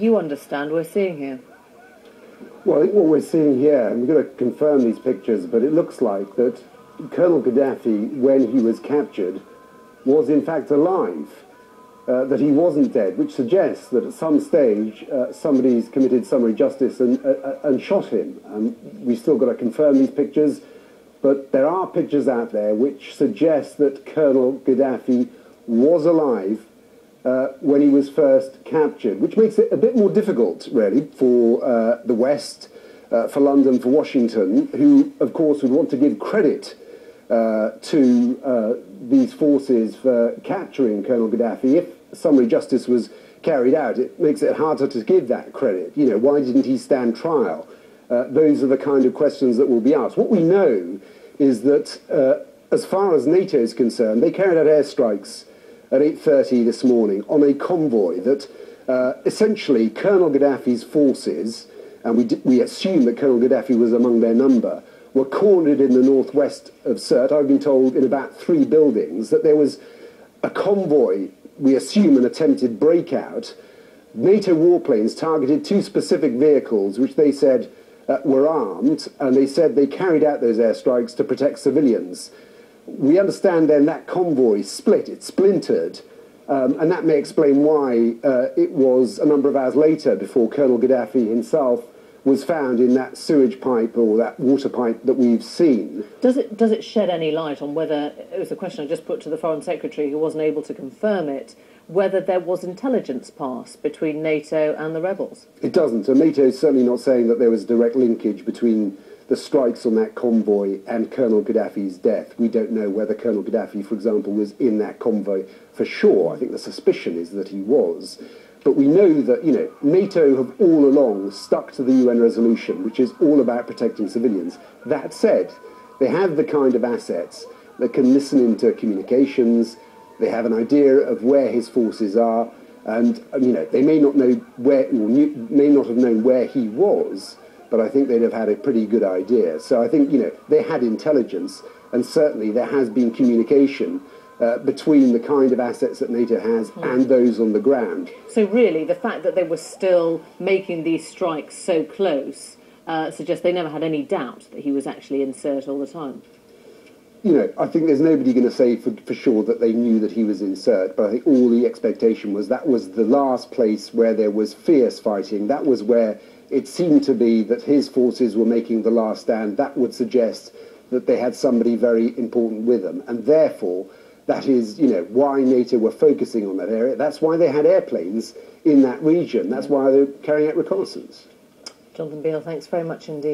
you understand we're seeing here? Well, I think what we're seeing here, and we've got to confirm these pictures, but it looks like that Colonel Gaddafi, when he was captured, was in fact alive, that he wasn't dead, which suggests that at some stage somebody's committed summary justice and shot him. We've still got to confirm these pictures, but there are pictures out there which suggest that Colonel Gaddafi was alive when he was first captured, which makes it a bit more difficult, really, for the West, for London, for Washington, who, of course, would want to give credit to these forces for capturing Colonel Gaddafi. If summary justice was carried out, it makes it harder to give that credit. You know, why didn't he stand trial? Those are the kind of questions that will be asked. What we know is that, as far as NATO is concerned, they carried out airstrikes at 8:30 this morning on a convoy that essentially Colonel Gaddafi's forces, and we assume that Colonel Gaddafi was among their number, were cornered in the northwest of Sirte. I've been told in about 3 buildings that there was a convoy, we assume an attempted breakout. NATO warplanes targeted 2 specific vehicles which they said were armed, and they said they carried out those airstrikes to protect civilians. We understand then that convoy split, it splintered, and that may explain why it was a number of hours later before Colonel Gaddafi himself was found in that sewage pipe or that water pipe that we've seen. Does it shed any light on whether, it was a question I just put to the Foreign Secretary who wasn't able to confirm it, whether there was intelligence pass between NATO and the rebels? It doesn't, and NATO is certainly not saying that there was direct linkage between the strikes on that convoy and Colonel Gaddafi's death. We don't know whether Colonel Gaddafi, for example, was in that convoy for sure. I think the suspicion is that he was. But we know that, you know, NATO have all along stuck to the UN resolution, which is all about protecting civilians. That said, they have the kind of assets that can listen into communications. They have an idea of where his forces are, and, you know, they may not know where, or may not have known where he was, but I think they'd have had a pretty good idea. So I think, you know, they had intelligence, and certainly there has been communication between the kind of assets that NATO has and those on the ground. So really, the fact that they were still making these strikes so close suggests they never had any doubt that he was actually in Sirte all the time. You know, I think there's nobody going to say for sure that they knew that he was in Sirte, but I think all the expectation was that was the last place where there was fierce fighting. That was where it seemed to be that his forces were making the last stand. That would suggest that they had somebody very important with them, and therefore that is, you know, why NATO were focusing on that area. That's why they had airplanes in that region. That's why they're carrying out reconnaissance. Jonathan Beale, thanks very much indeed.